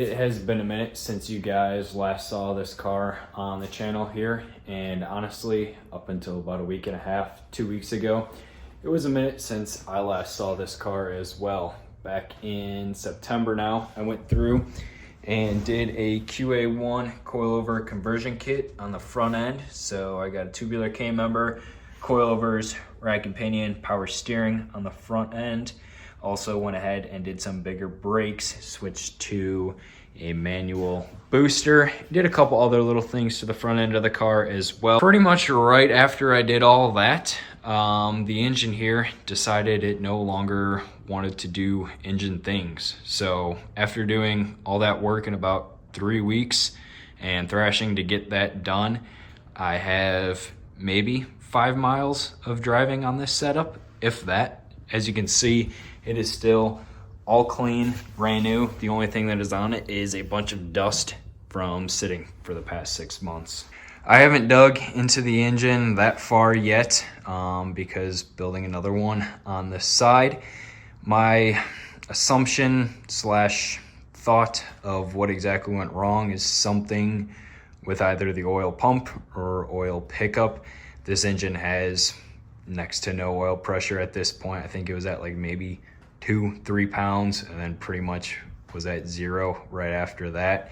It has been a minute since you guys last saw this car on the channel here, and honestly, up until about a week and a half, 2 weeks ago, it was a minute since I last saw this car as well. Back in September now, I went through and did a QA1 coilover conversion kit on the front end. So I got a tubular K member, coilovers, rack and pinion, power steering on the front end. Also went ahead and did some bigger brakes, switched to a manual booster, did a couple other little things to the front end of the car as well. Pretty much right after I did all that, the engine here decided it no longer wanted to do engine things. So after doing all that work in about 3 weeks and thrashing to get that done, I have maybe 5 miles of driving on this setup, if that. As you can see, it is still all clean, brand new. The only thing that is on it is a bunch of dust from sitting for the past 6 months. I haven't dug into the engine that far yet because building another one on the side. My assumption slash thought of what exactly went wrong is something with either the oil pump or oil pickup. This engine has next to no oil pressure at this point. I think it was at like maybe 2-3 pounds, and then pretty much was at 0 right after that,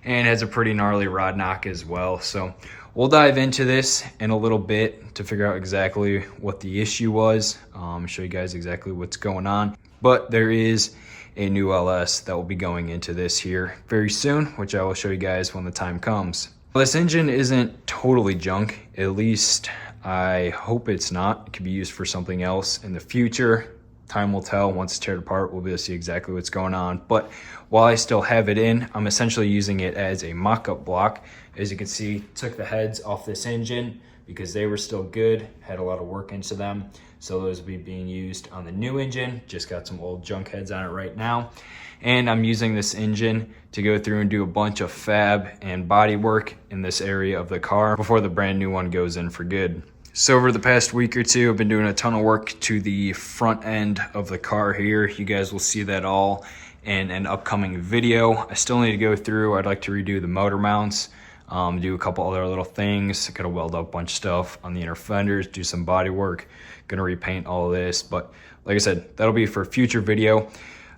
and has a pretty gnarly rod knock as well. So we'll dive into this in a little bit to figure out exactly what the issue was, show you guys exactly what's going on. But there is a new LS that will be going into this here very soon, which I will show you guys when the time comes. This engine isn't totally junk, at least I hope it's not. It could be used for something else in the future. Time will tell. Once it's teared apart, we'll be able to see exactly what's going on. But while I still have it in, I'm essentially using it as a mock-up block. As you can see, took the heads off this engine because they were still good, had a lot of work into them. So those will be being used on the new engine. Just got some old junk heads on it right now. And I'm using this engine to go through and do a bunch of fab and body work in this area of the car before the brand new one goes in for good. So over the past week or two, I've been doing a ton of work to the front end of the car here. You guys will see that all in an upcoming video. I still need to go through. I'd like to redo the motor mounts, do a couple other little things. Gotta weld up a bunch of stuff on the inner fenders, do some body work. Gonna repaint all of this, but like I said, that'll be for a future video.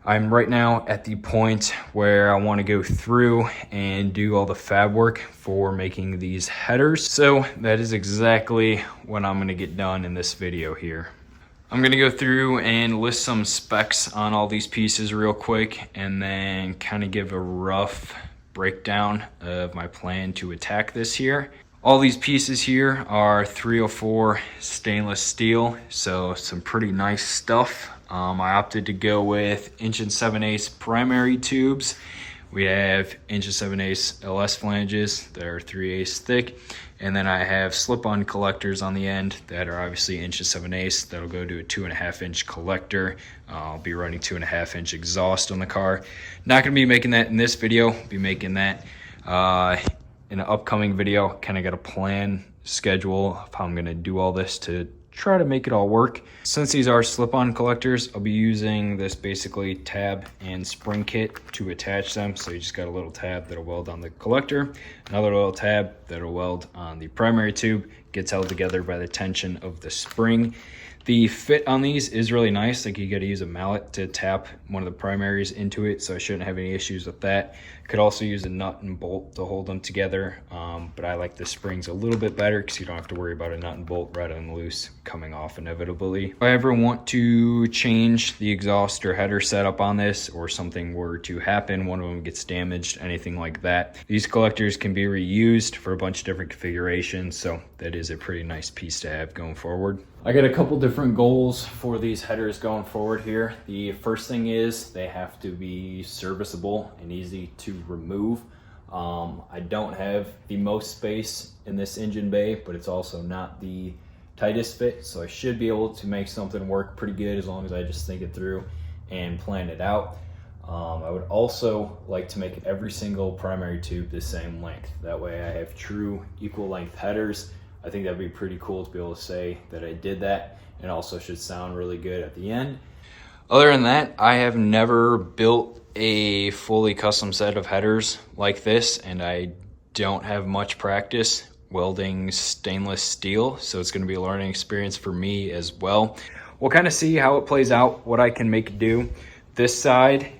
I'm right now at the point where I want to go through and do all the fab work for making these headers. So that is exactly what I'm going to get done in this video here. I'm going to go through and list some specs on all these pieces real quick, and then kind of give a rough breakdown of my plan to attack this here. All these pieces here are 304 stainless steel, so some pretty nice stuff. I opted to go with 1 7/8 primary tubes. We have 1 7/8 LS flanges that are 3/8 thick, and then I have slip-on collectors on the end that are obviously 1 7/8. That'll go to a 2.5 inch collector. I'll be running 2.5 inch exhaust on the car. Not going to be making that in this video. Be making that in an upcoming video. Kind of got a plan schedule of how I'm going to do all this to try to make it all work. Since these are slip-on collectors, I'll be using this basically tab and spring kit to attach them. So you just got a little tab that'll weld on the collector, another little tab that'll weld on the primary tube, gets held together by the tension of the spring. The fit on these is really nice. Like, you got to use a mallet to tap one of the primaries into it, so I shouldn't have any issues with that. Could also use a nut and bolt to hold them together, but I like the springs a little bit better because you don't have to worry about a nut and bolt rattling loose coming off inevitably. If I ever want to change the exhaust or header setup on this, or something were to happen, one of them gets damaged, anything like that, these collectors can be reused for a bunch of different configurations, so that is a pretty nice piece to have going forward. I got a couple different goals for these headers going forward here. The first thing is they have to be serviceable and easy to remove. I don't have the most space in this engine bay, but it's also not the tightest fit, so I should be able to make something work pretty good as long as I just think it through and plan it out. I would also like to make every single primary tube the same length. That way I have true equal length headers. I think that'd be pretty cool to be able to say that I did that, and also should sound really good at the end. Other than that, I have never built a fully custom set of headers like this, and I don't have much practice welding stainless steel, so it's going to be a learning experience for me as well. We'll kind of see how it plays out, what I can make do. This side,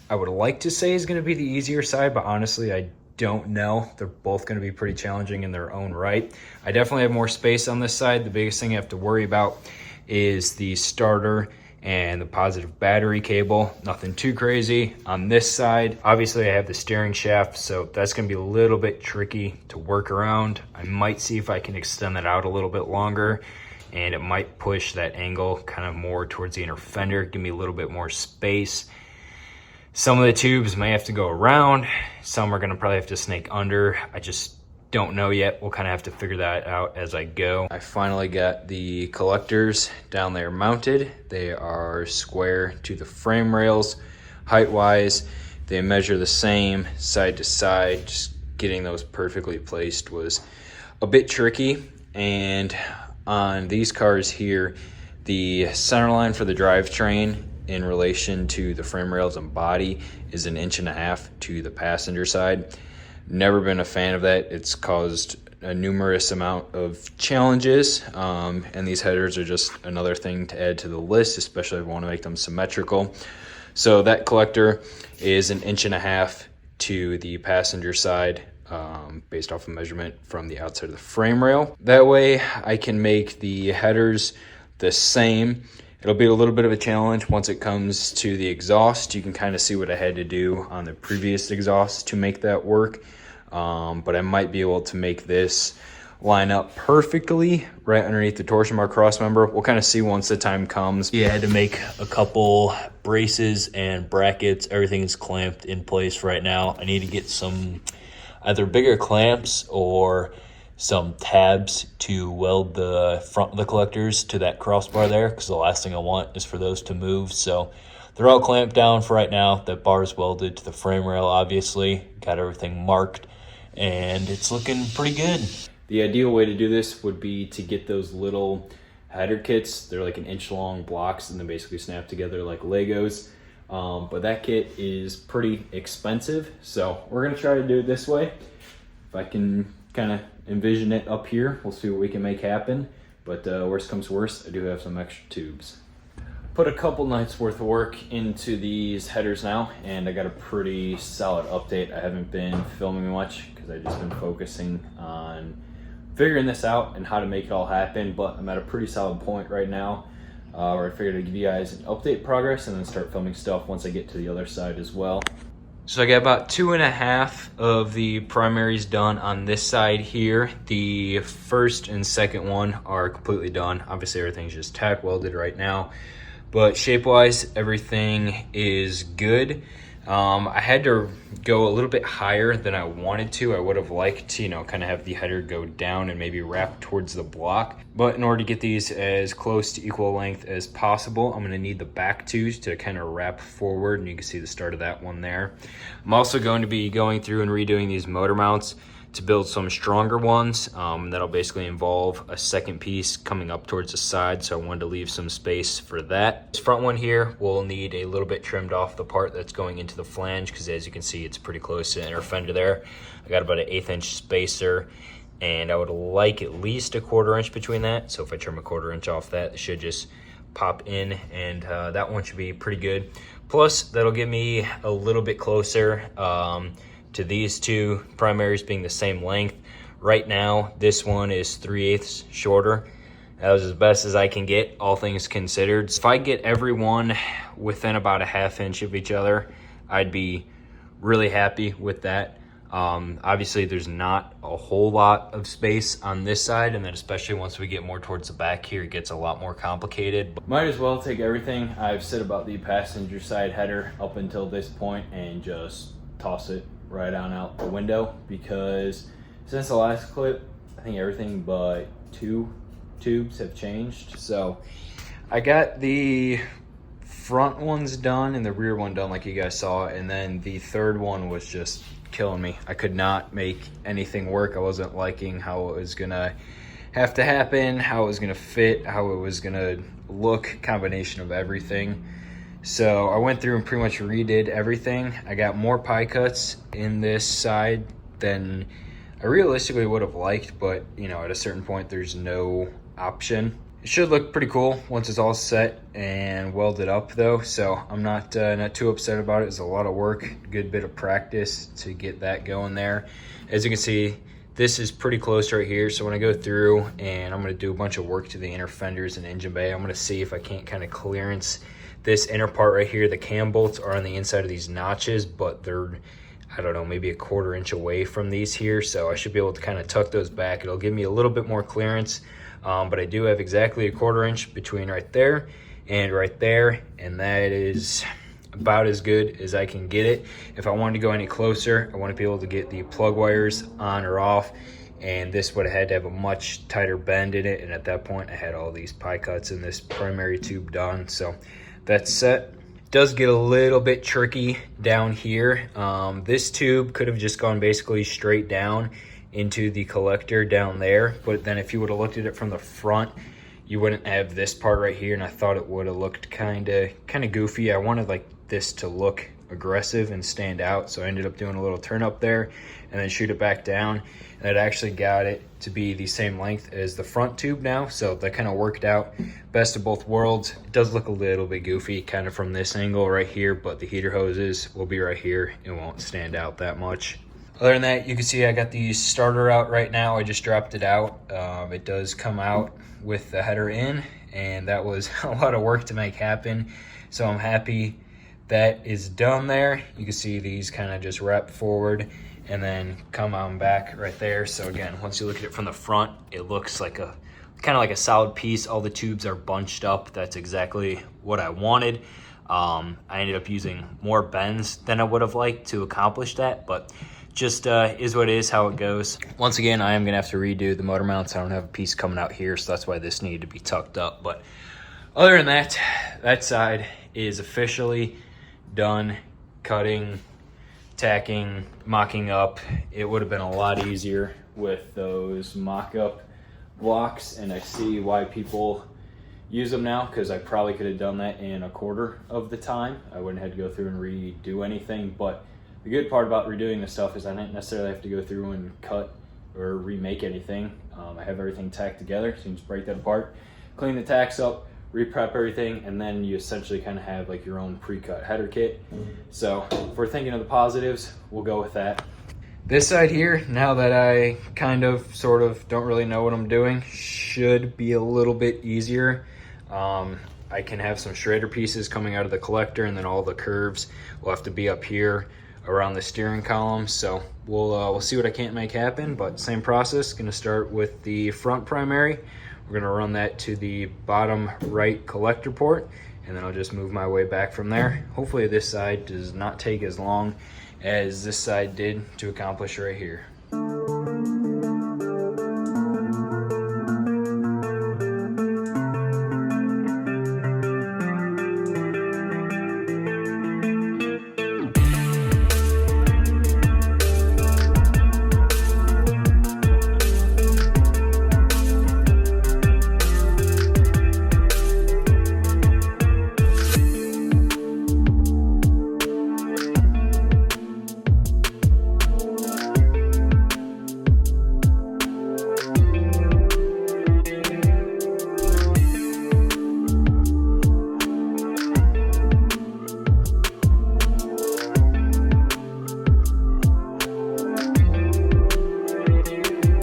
I would like to say is going to be the easier side, but honestly, I don't know. They're both going to be pretty challenging in their own right. I definitely have more space on this side. The biggest thing I have to worry about is the starter and the positive battery cable. Nothing too crazy. On this side, obviously I have the steering shaft, so that's gonna be a little bit tricky to work around. I might see if I can extend that out a little bit longer, and it might push that angle kind of more towards the inner fender, give me a little bit more space. Some of the tubes may have to go around. Some are gonna probably have to snake under. I just don't know yet. We'll kind of have to figure that out as I go. I finally got the collectors down there mounted. They are square to the frame rails. Height-wise, they measure the same side to side. Just getting those perfectly placed was a bit tricky. And on these cars here, the center line for the drivetrain in relation to the frame rails and body is 1.5 inches to the passenger side. Never been a fan of that. It's caused a numerous amount of challenges, and these headers are just another thing to add to the list, especially if I want to make them symmetrical. So that collector is 1.5 inches to the passenger side, based off of measurement from the outside of the frame rail. That way I can make the headers the same. It'll be a little bit of a challenge once it comes to the exhaust. You can kind of see what I had to do on the previous exhaust to make that work. But I might be able to make this line up perfectly right underneath the torsion bar cross member. We'll kind of see once the time comes. Yeah, I had to make a couple braces and brackets. Everything is clamped in place right now. I need to get some either bigger clamps or some tabs to weld the front of the collectors to that crossbar there, because the last thing I want is for those to move. So they're all clamped down for right now. That bar is welded to the frame rail, obviously. Got everything marked, and it's looking pretty good. The ideal way to do this would be to get those little header kits. They're like 1-inch long blocks and then basically snap together like Legos. But that kit is pretty expensive, so we're gonna try to do it this way. If I can kind of envision it up here, we'll see what we can make happen. But worst comes worst, I do have some extra tubes. Put a couple nights worth of work into these headers now, and I got a pretty solid update. I haven't been filming much because I've just been focusing on figuring this out and how to make it all happen, but I'm at a pretty solid point right now where I figured I'd give you guys an update progress and then start filming stuff once I get to the other side as well. So I got about 2.5 of the primaries done on this side here. The first and second one are completely done. Obviously everything's just tack welded right now, but shape-wise, everything is good. I had to go a little bit higher than I wanted to. I would have liked to, kind of have the header go down and maybe wrap towards the block. But in order to get these as close to equal length as possible, I'm gonna need the back tubes to kind of wrap forward, and you can see the start of that one there. I'm also going to be going through and redoing these motor mounts to build some stronger ones. That'll basically involve a second piece coming up towards the side, so I wanted to leave some space for that. This front one here will need a little bit trimmed off the part that's going into the flange, because as you can see, it's pretty close to the inner fender there. I got about an 1/8 inch spacer, and I would like at least a 1/4 inch between that. So if I trim a 1/4 inch off that, it should just pop in, and that one should be pretty good. Plus, that'll get me a little bit closer to these two primaries being the same length. Right now, this one is 3/8 shorter. That was as best as I can get, all things considered. If I get everyone within about a 1/2 inch of each other, I'd be really happy with that. Obviously, there's not a whole lot of space on this side, and then especially once we get more towards the back here, it gets a lot more complicated. Might as well take everything I've said about the passenger side header up until this point and just toss it right on out the window, because since the last clip, I think everything but 2 tubes have changed. So I got the front ones done and the rear one done like you guys saw, and then the third one was just killing me. I could not make anything work. I wasn't liking how it was gonna have to happen, how it was gonna fit, how it was gonna look, combination of everything. So I went through and pretty much redid everything. I got more pie cuts in this side than I realistically would have liked, but you know, at a certain point there's no option. It should look pretty cool once it's all set and welded up though, so I'm not too upset about it. It's a lot of work, good bit of practice to get that going there. As you can see, this is pretty close right here, so when I go through and I'm going to do a bunch of work to the inner fenders and engine bay, I'm going to see if I can't kind of clearance this inner part right here. The cam bolts are on the inside of these notches, but they're, I don't know, maybe a 1/4 inch away from these here, so I should be able to kind of tuck those back. It'll give me a little bit more clearance, but I do have exactly a 1/4 inch between right there and right there, and that is about as good as I can get it. If I wanted to go any closer, I want to be able to get the plug wires on or off, and this would have had to have a much tighter bend in it, and at that point I had all these pie cuts in this primary tube done. So that's set. It does get a little bit tricky down here. This tube could have just gone basically straight down into the collector down there, but then if you would have looked at it from the front, you wouldn't have this part right here, and I thought it would have looked kind of goofy. I wanted like this to look aggressive and stand out, so I ended up doing a little turn up there and then shoot it back down, and it actually got it to be the same length as the front tube now, so that kind of worked out. Best of both worlds. It does look a little bit goofy kind of from this angle right here, but the heater hoses will be right here. It won't stand out that much. Other than that, you can see I got the starter out right now. I just dropped it out. It does come out with the header in, and that was a lot of work to make happen, so I'm happy that is done there. You can see these kind of just wrap forward and then come on back right there. So again, once you look at it from the front, it looks like a kind of like a solid piece. All the tubes are bunched up. That's exactly what I wanted. I ended up using more bends than I would have liked to accomplish that, but just is what it is, how it goes. Once again, I am gonna have to redo the motor mounts. I don't have a piece coming out here, so that's why this needed to be tucked up. But other than that, that side is officially done. Cutting, tacking, mocking up. It would have been a lot easier with those mock-up blocks, and I see why people use them now, because I probably could have done that in 1/4 of the time. I wouldn't have to go through and redo anything, but the good part about redoing this stuff is I didn't necessarily have to go through and cut or remake anything. I have everything tacked together, so you can just break that apart, clean the tacks up, re-prep everything, and then you essentially kind of have like your own pre-cut header kit. So if we're thinking of the positives, we'll go with that. This side here, now that I kind of sort of don't really know what I'm doing, should be a little bit easier. I can have some schrader pieces coming out of the collector, and then all the curves will have to be up here around the steering column. So we'll see what I can't make happen, but same process. Gonna start with the front primary. We're gonna run that to the bottom right collector port, and then I'll just move my way back from there. Hopefully this side does not take as long as this side did to accomplish right here.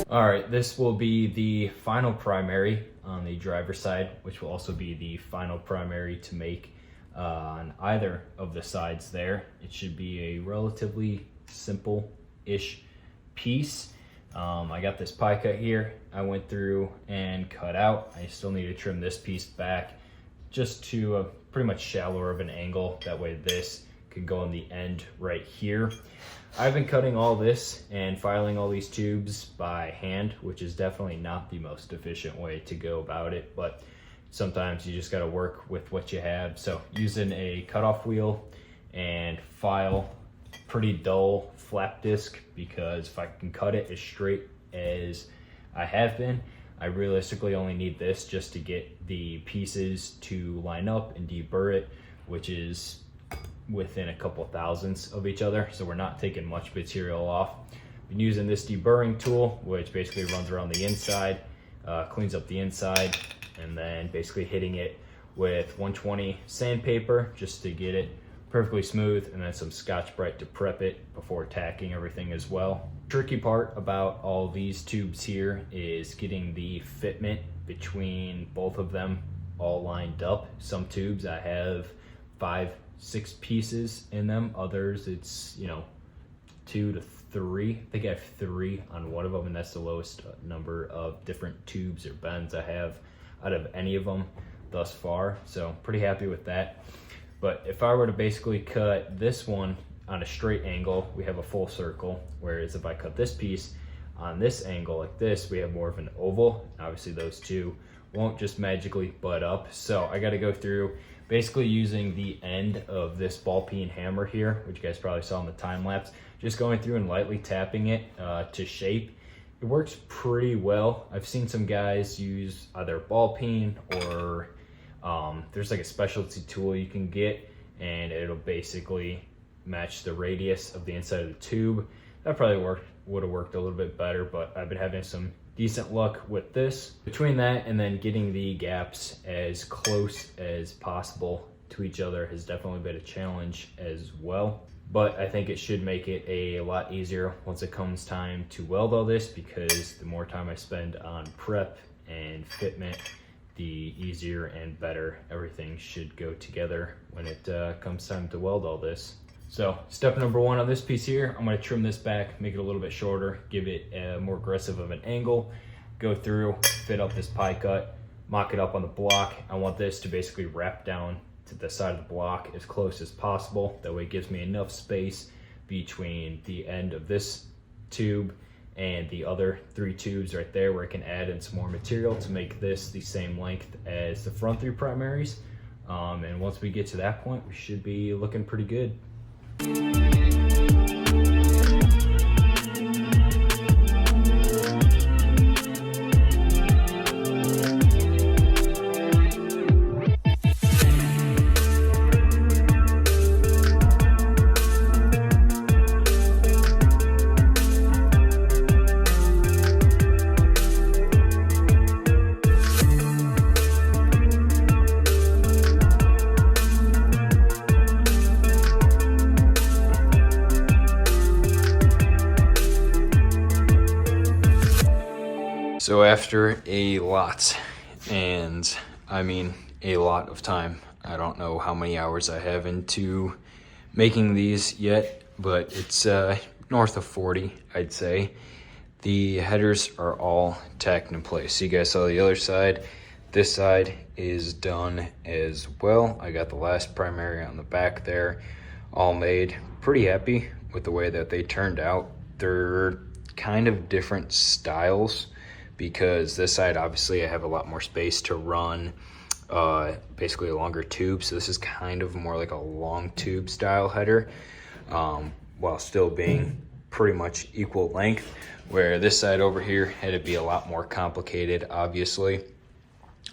All right, this will be the final primary on the driver's side, which will also be the final primary to make on either of the sides there. It should be a relatively simple-ish piece. I got this pie cut here. I went through and cut out. I still need to trim this piece back just to a pretty much shallower of an angle. That way this could go on the end right here. I've been cutting all this and filing all these tubes by hand, which is definitely not the most efficient way to go about it, but sometimes you just got to work with what you have. So using a cutoff wheel and file pretty dull flap disc, because if I can cut it as straight as I have been, I realistically only need this just to get the pieces to line up and deburr it. which is within a couple thousandths of each other, so we're not taking much material off. Been using this deburring tool, which basically runs around the inside, cleans up the inside, and then basically hitting it with 120 sandpaper just to get it perfectly smooth, and then some Scotch-Brite to prep it before tacking everything as well. Tricky part about all these tubes here is getting the fitment between both of them all lined up. Some tubes I have 5-6 pieces in them, others it's 2 to 3. I think I have 3 on one of them, and that's the lowest number of different tubes or bends I have out of any of them thus far, so pretty happy with that. But if I were to basically cut this one on a straight angle, we have a full circle, whereas if I cut this piece on this angle like this, we have more of an oval. Obviously those two won't just magically butt up, so I got to go through basically using the end of this ball peen hammer here, which you guys probably saw in the time lapse, just going through and lightly tapping it to shape. It works pretty well. I've seen some guys use either ball peen or there's like a specialty tool you can get, and it'll basically match the radius of the inside of the tube. That probably would have worked a little bit better, but I've been having some decent luck with this. Between that and then getting the gaps as close as possible to each other has definitely been a challenge as well. But I think it should make it a lot easier once it comes time to weld all this, because the more time I spend on prep and fitment, the easier and better everything should go together when it comes time to weld all this. So step number 1 on this piece here, I'm going to trim this back, make it a little bit shorter, give it a more aggressive of an angle, go through, fit up this pie cut, mock it up on the block. I want this to basically wrap down to the side of the block as close as possible. That way it gives me enough space between the end of this tube and the other 3 tubes right there, where I can add in some more material to make this the same length as the front 3 primaries. And once we get to that point, we should be looking pretty good. So after a lot, and I mean a lot of time, I don't know how many hours I have into making these yet, but it's north of 40, I'd say. The headers are all tacked in place. So you guys saw the other side. This side is done as well. I got the last primary on the back there all made. Pretty happy with the way that they turned out. They're kind of different styles, because this side, obviously, I have a lot more space to run basically a longer tube. So this is kind of more like a long tube style header, while still being pretty much equal length, where this side over here had to be a lot more complicated, obviously.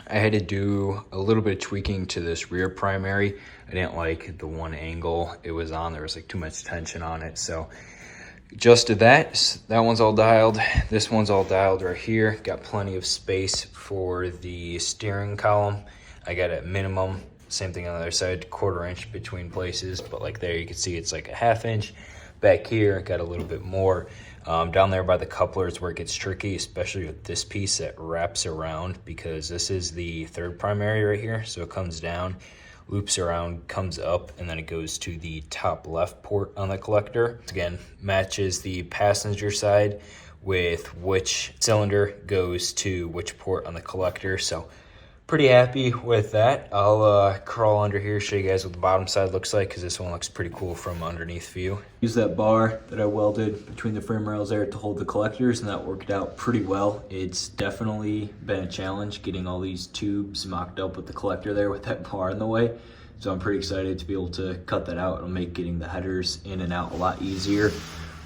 I had to do a little bit of tweaking to this rear primary. I didn't like the one angle it was on. There was like too much tension on it, so adjusted that. That one's all dialed. This one's all dialed right here. Got plenty of space for the steering column. I got at minimum, same thing on the other side, 1/4 inch between places, but like there you can see it's like a 1/2 inch. Back here, got a little bit more. Down there by the couplers where it gets tricky, especially with this piece that wraps around, because this is the 3rd primary right here. So it comes down, loops around, comes up, and then it goes to the top left port on the collector. Again, matches the passenger side with which cylinder goes to which port on the collector. So pretty happy with that. I'll crawl under here, show you guys what the bottom side looks like, because this one looks pretty cool from underneath view. Use that bar that I welded between the frame rails there to hold the collectors, and that worked out pretty well. It's definitely been a challenge getting all these tubes mocked up with the collector there with that bar in the way. So I'm pretty excited to be able to cut that out. It'll make getting the headers in and out a lot easier.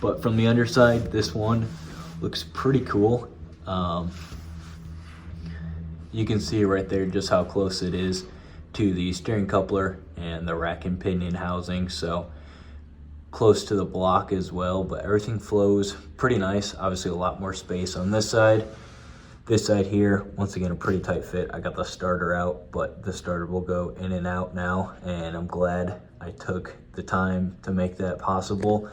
But from the underside, this one looks pretty cool. You can see right there just how close it is to the steering coupler and the rack and pinion housing, so close to the block as well, but everything flows pretty nice. Obviously a lot more space on this side. This side here, once again, a pretty tight fit. I got the starter out, but the starter will go in and out now, and I'm glad I took the time to make that possible,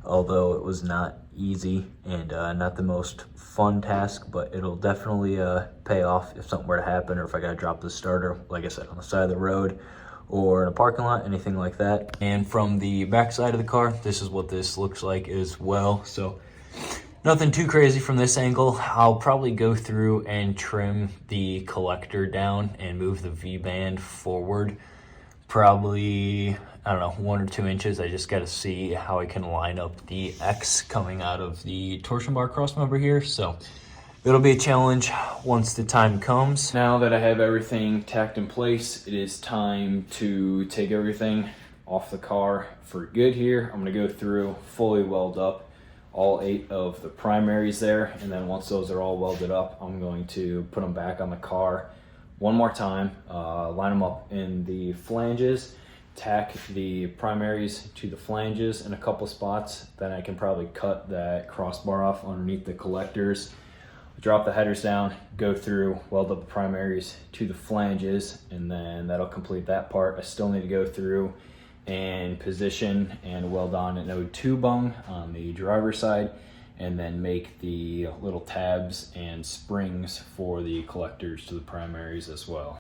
although it was not easy and not the most fun task, but it'll definitely pay off if something were to happen, or if I gotta drop the starter, like I said, on the side of the road or in a parking lot, anything like that. And from the back side of the car, this is what this looks like as well. So nothing too crazy from this angle. I'll probably go through and trim the collector down and move the V-band forward. Probably, I don't know, 1 or 2 inches. I just got to see how I can line up the X coming out of the torsion bar crossmember here. So it'll be a challenge once the time comes. Now that I have everything tacked in place, it is time to take everything off the car for good here. I'm gonna go through, fully weld up all 8 of the primaries there, and then once those are all welded up, I'm going to put them back on the car one more time, line them up in the flanges, tack the primaries to the flanges in a couple spots. Then I can probably cut that crossbar off underneath the collectors, drop the headers down, go through, weld up the primaries to the flanges, and then that'll complete that part. I still need to go through and position and weld on an O2 bung on the driver's side, and then make the little tabs and springs for the collectors to the primaries as well.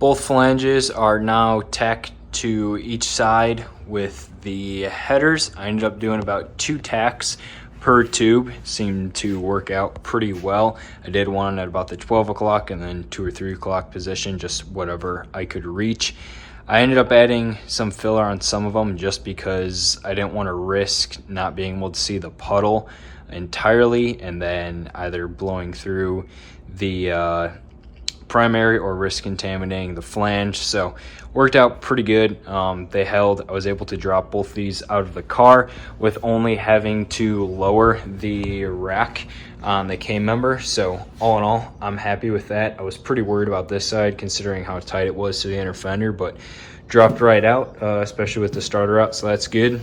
Both flanges are now tacked to each side with the headers. I ended up doing about 2 tacks per tube. Seemed to work out pretty well. I did one at about the 12 o'clock and then 2 or 3 o'clock position, just whatever I could reach. I ended up adding some filler on some of them just because I didn't want to risk not being able to see the puddle entirely and then either blowing through the primary or risk contaminating the flange. So worked out pretty good. They held. I was able to drop both these out of the car with only having to lower the rack on the K member. So all in all, I'm happy with that. I was pretty worried about this side considering how tight it was to the inner fender, but dropped right out, especially with the starter out, so that's good.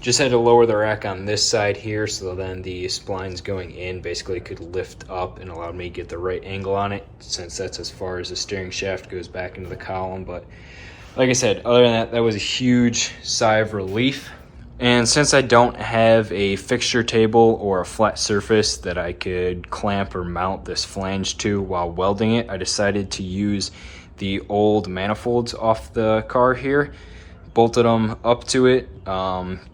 Just had to lower the rack on this side here, so then the splines going in basically could lift up and allowed me to get the right angle on it, since that's as far as the steering shaft goes back into the column. But like I said, other than that, that was a huge sigh of relief. And since I don't have a fixture table or a flat surface that I could clamp or mount this flange to while welding it, I decided to use the old manifolds off the car here. Bolted them up to it,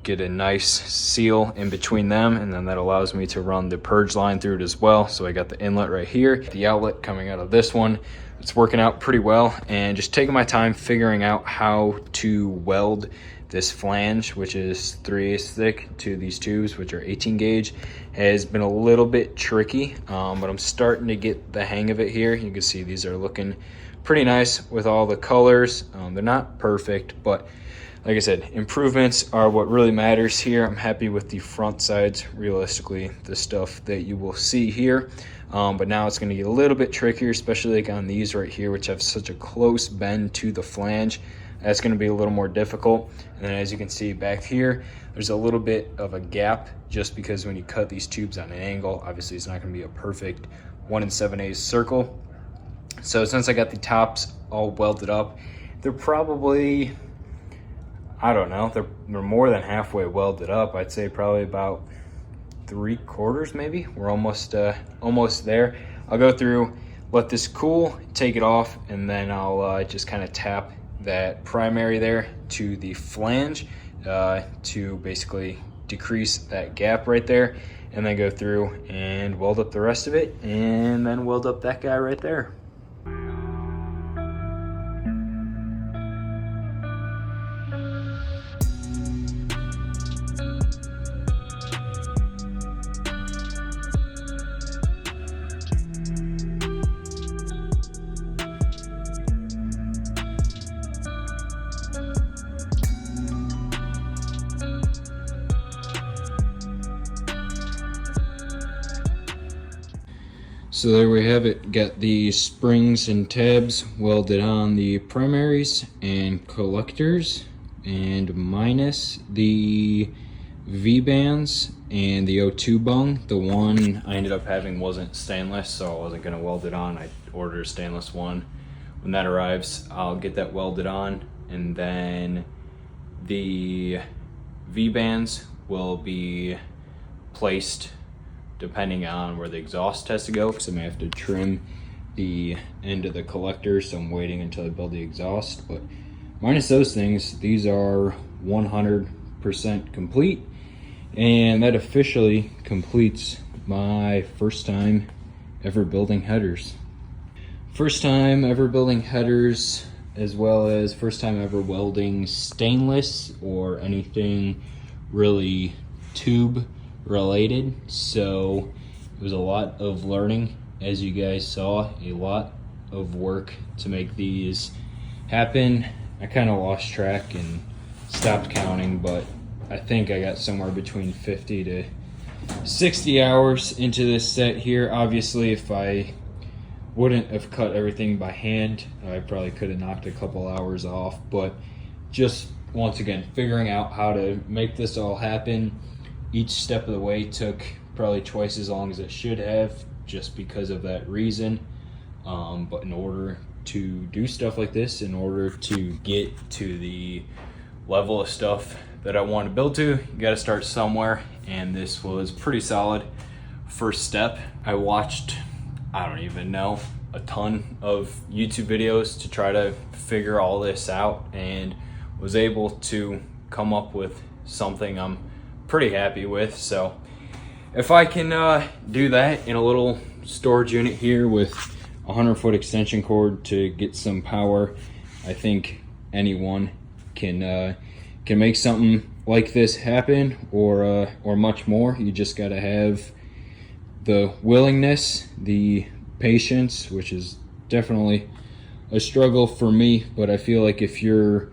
get a nice seal in between them, and then that allows me to run the purge line through it as well. So I got the inlet right here, the outlet coming out of this one. It's working out pretty well, and just taking my time figuring out how to weld this flange, which is 3/8 thick, to these tubes, which are 18 gauge, has been a little bit tricky, but I'm starting to get the hang of it here. You can see these are looking pretty nice with all the colors. They're not perfect, but like I said, improvements are what really matters here. I'm happy with the front sides, realistically, the stuff that you will see here. But now it's going to get a little bit trickier, especially like on these right here, which have such a close bend to the flange. That's going to be a little more difficult. And then as you can see back here, there's a little bit of a gap, just because when you cut these tubes on an angle, obviously it's not going to be a perfect 1 7/8 circle. So since I got the tops all welded up, they're probably, I don't know, they're more than halfway welded up. I'd say probably about 3/4 maybe. We're almost there. I'll go through, let this cool, take it off, and then I'll just kind of tap that primary there to the flange to basically decrease that gap right there, and then go through and weld up the rest of it, and then weld up that guy right there. So there we have it. Got the springs and tabs welded on the primaries and collectors, and minus the V-bands and the O2 bung. The one I ended up having wasn't stainless, so I wasn't going to weld it on. I ordered a stainless one. When that arrives, I'll get that welded on, and then the V-bands will be placed depending on where the exhaust has to go, because I may have to trim the end of the collector, so I'm waiting until I build the exhaust. But minus those things, these are 100% complete, and that officially completes my first time ever building headers. First time ever building headers, as well as first time ever welding stainless or anything really tube related. So it was a lot of learning, as you guys saw, a lot of work to make these happen. I kind of lost track and stopped counting, but I think I got somewhere between 50 to 60 hours into this set here. Obviously, if I wouldn't have cut everything by hand, I probably could have knocked a couple hours off, but just once again figuring out how to make this all happen. Each step of the way took probably twice as long as it should have, just because of that reason. But in order to do stuff like this, in order to get to the level of stuff that I want to build to, you got to start somewhere, and this was pretty solid first step. I watched, I don't even know, a ton of YouTube videos to try to figure all this out, and was able to come up with something I'm pretty happy with. So if I can do that in a little storage unit here with a 100-foot extension cord to get some power, I think anyone can make something like this happen, or much more. You just got to have the willingness, the patience, which is definitely a struggle for me. But I feel like if you're,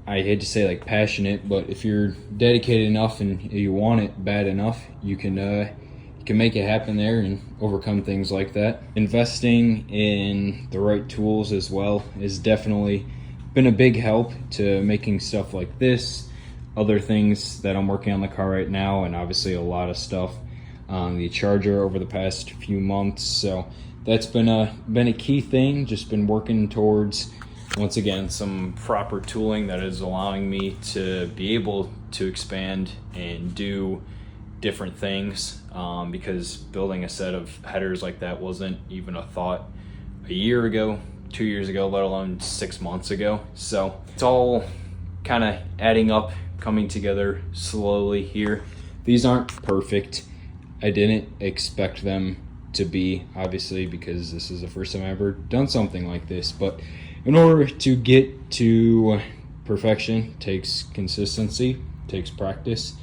I hate to say like passionate, but if you're dedicated enough and you want it bad enough, you can make it happen there and overcome things like that. Investing in the right tools as well is definitely been a big help to making stuff like this, other things that I'm working on the car right now, and obviously a lot of stuff on the charger over the past few months. So that's been a key thing. Just been working towards, once again, some proper tooling that is allowing me to be able to expand and do different things, because building a set of headers like that wasn't even a thought a year ago, 2 years ago, let alone 6 months ago. So it's all kind of adding up, coming together slowly here. These aren't perfect. I didn't expect them to be, obviously, because this is the first time I've ever done something like this. But in order to get to perfection, takes consistency, takes practice,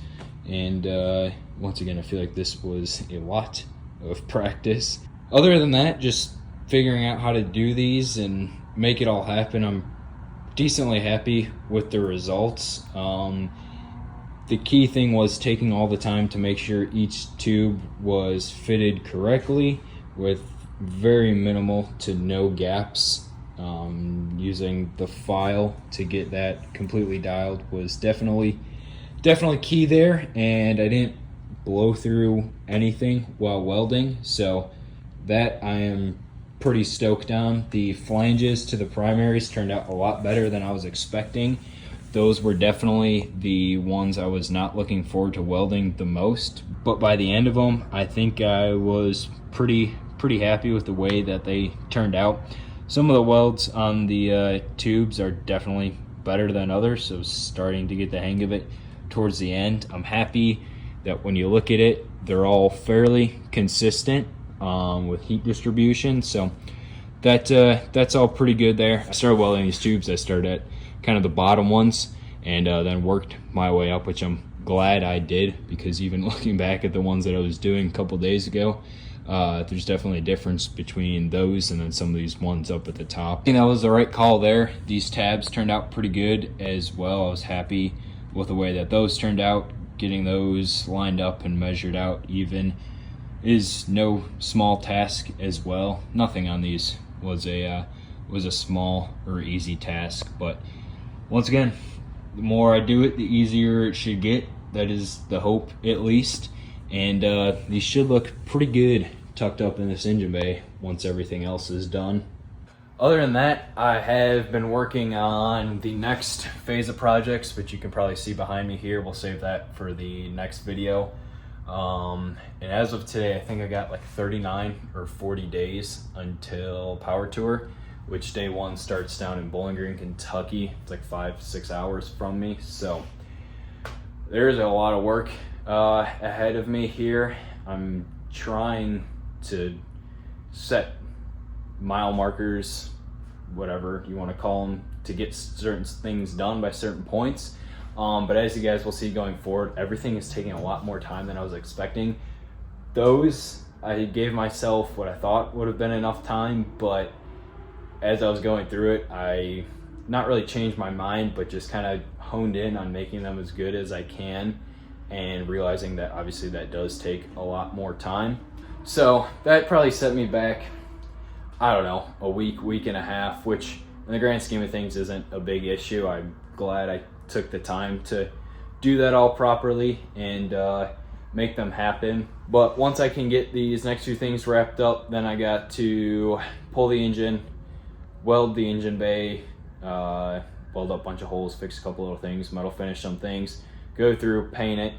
and once again, I feel like this was a lot of practice. Other than that, just figuring out how to do these and make it all happen. I'm decently happy with the results. The key thing was taking all the time to make sure each tube was fitted correctly with very minimal to no gaps. Using the file to get that completely dialed was definitely key there, and I didn't blow through anything while welding, so that I am pretty stoked on. The flanges to the primaries turned out a lot better than I was expecting. Those were definitely the ones I was not looking forward to welding the most, but by the end of them, I think I was pretty happy with the way that they turned out. Some of the welds on the tubes are definitely better than others, so starting to get the hang of it towards the end. I'm happy that when you look at it, they're all fairly consistent with heat distribution, so that's all pretty good there. I started welding these tubes. I started at kind of the bottom ones and then worked my way up, which I'm glad I did, because even looking back at the ones that I was doing a couple days ago, there's definitely a difference between those and then some of these ones up at the top. I think that was the right call there. These tabs turned out pretty good as well. I was happy with the way that those turned out. Getting those lined up and measured out even is no small task as well. Nothing on these was a small or easy task, but once again, the more I do it, the easier it should get. That is the hope, at least. And these should look pretty good tucked up in this engine bay once everything else is done. Other than that, I have been working on the next phase of projects, which you can probably see behind me here. We'll save that for the next video. And as of today, I think I got like 39 or 40 days until Power Tour, which day one starts down in Bowling Green, Kentucky. It's like 5-6 hours from me. So there's a lot of work ahead of me here. I'm trying to set mile markers, whatever you want to call them, to get certain things done by certain points. But as you guys will see going forward, everything is taking a lot more time than I was expecting. Those, I gave myself what I thought would have been enough time, but as I was going through it, I not really changed my mind, but just kind of honed in on making them as good as I can, and realizing that obviously that does take a lot more time. So that probably set me back, I don't know, a week and a half, which in the grand scheme of things isn't a big issue. I'm glad I took the time to do that all properly and make them happen. But once I can get these next few things wrapped up, then I got to pull the engine, weld the engine bay, weld up a bunch of holes, fix a couple little things, metal finish some things, go through, paint it.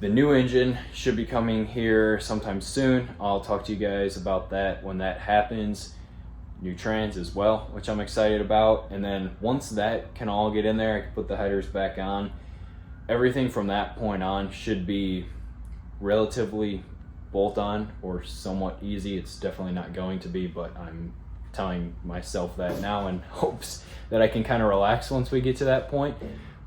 The new engine should be coming here sometime soon. I'll talk to you guys about that when that happens. New trans as well, which I'm excited about. And then once that can all get in there, I can put the headers back on. Everything from that point on should be relatively bolt-on or somewhat easy. It's definitely not going to be, but I'm telling myself that now in hopes that I can kind of relax once we get to that point.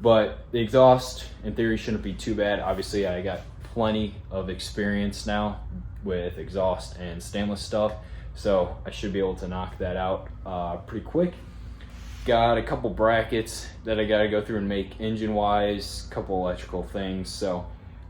But the exhaust, in theory, shouldn't be too bad. Obviously, I got plenty of experience now with exhaust and stainless stuff, so I should be able to knock that out pretty quick. Got a couple brackets that I got to go through and make engine-wise, couple electrical things. So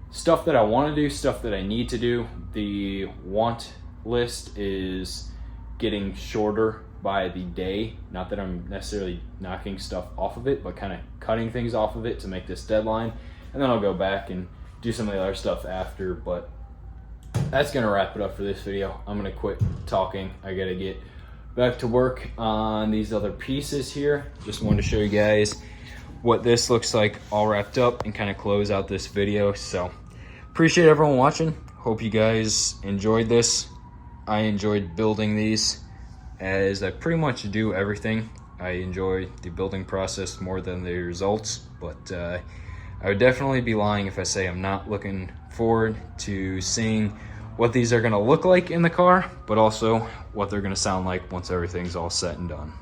stuff that I want to do, stuff that I need to do. The want list is getting shorter by the day. Not that I'm necessarily knocking stuff off of it, but kind of cutting things off of it to make this deadline. And then I'll go back and do some of the other stuff after. But that's gonna wrap it up for this video. I'm gonna quit talking. I gotta get back to work on these other pieces here. Just wanted to show you guys what this looks like all wrapped up and kind of close out this video. So appreciate everyone watching. Hope you guys enjoyed this. I enjoyed building these, as I pretty much do everything. I enjoy the building process more than the results, but I would definitely be lying if I say I'm not looking forward to seeing what these are gonna look like in the car, but also what they're gonna sound like once everything's all set and done.